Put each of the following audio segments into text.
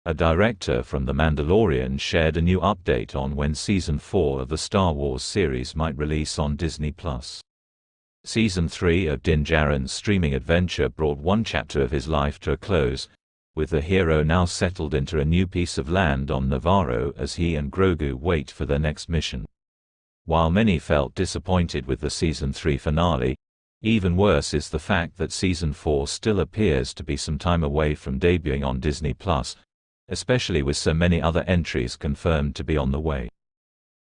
A director from The Mandalorian shared a new update on when Season 4 of the Star Wars series might release on Disney+. Season 3 of Din Djarin's streaming adventure brought one chapter of his life to a close, with the hero now settled into a new piece of land on Nevarro as he and Grogu wait for their next mission. While many felt disappointed with the Season 3 finale, even worse is the fact that Season 4 still appears to be some time away from debuting on Disney+, especially with so many other entries confirmed to be on the way.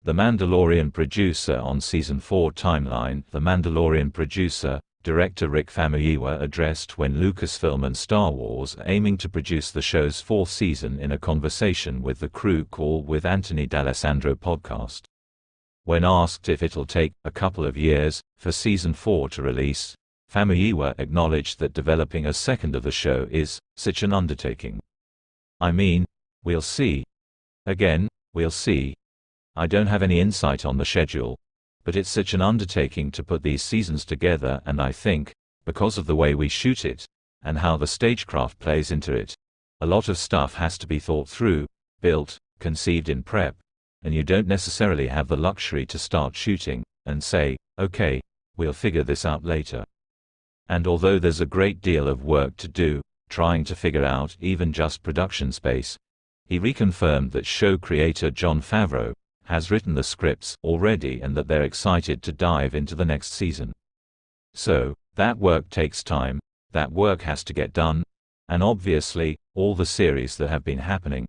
The Mandalorian producer on Season 4 timeline. The Mandalorian producer, director Rick Famuyiwa addressed when Lucasfilm and Star Wars are aiming to produce the show's fourth season in a conversation with the Crew Call with Anthony D'Alessandro podcast. When asked if it'll take a couple of years for Season 4 to release, Famuyiwa acknowledged that developing a second of the show is such an undertaking. "I mean, we'll see. Again, we'll see. I don't have any insight on the schedule, but it's such an undertaking to put these seasons together, and I think, because of the way we shoot it, and how the stagecraft plays into it, a lot of stuff has to be thought through, built, conceived in prep, and you don't necessarily have the luxury to start shooting and say, okay, we'll figure this out later." And although there's a great deal of work to do, trying to figure out even just production space, he reconfirmed that show creator Jon Favreau has written the scripts already and that they're excited to dive into the next season. So, that work takes time, that work has to get done, and obviously, all the series that have been happening,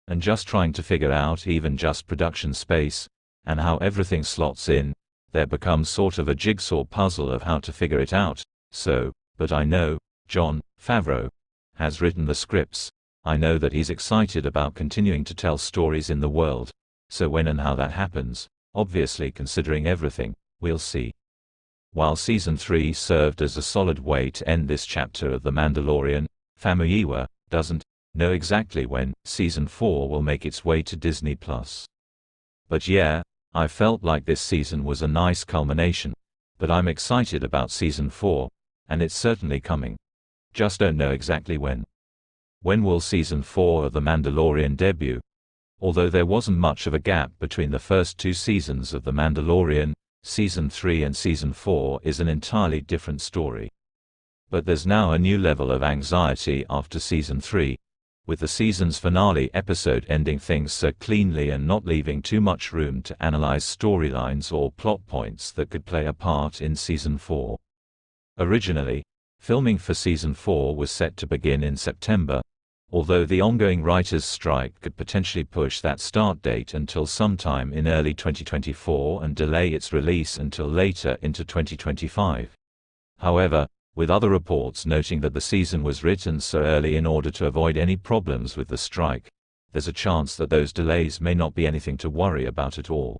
and just trying to figure out even just production space, and how everything slots in, there becomes sort of a jigsaw puzzle of how to figure it out. So, but I know, Jon Favreau has written the scripts, I know that he's excited about continuing to tell stories in the world. So when and how that happens, obviously considering everything, we'll see. While Season 3 served as a solid way to end this chapter of The Mandalorian, Famuyiwa doesn't know exactly when Season 4 will make its way to Disney+. But yeah, I felt like this season was a nice culmination, but I'm excited about Season 4, and it's certainly coming. Just don't know exactly when. When will Season 4 of The Mandalorian debut? Although there wasn't much of a gap between the first two seasons of The Mandalorian, Season 3 and Season 4 is an entirely different story. But there's now a new level of anxiety after Season 3, with the season's finale episode ending things so cleanly and not leaving too much room to analyze storylines or plot points that could play a part in Season 4. Originally, filming for Season 4 was set to begin in September, although the ongoing writers' strike could potentially push that start date until sometime in early 2024 and delay its release until later into 2025. However, with other reports noting that the season was written so early in order to avoid any problems with the strike, there's a chance that those delays may not be anything to worry about at all.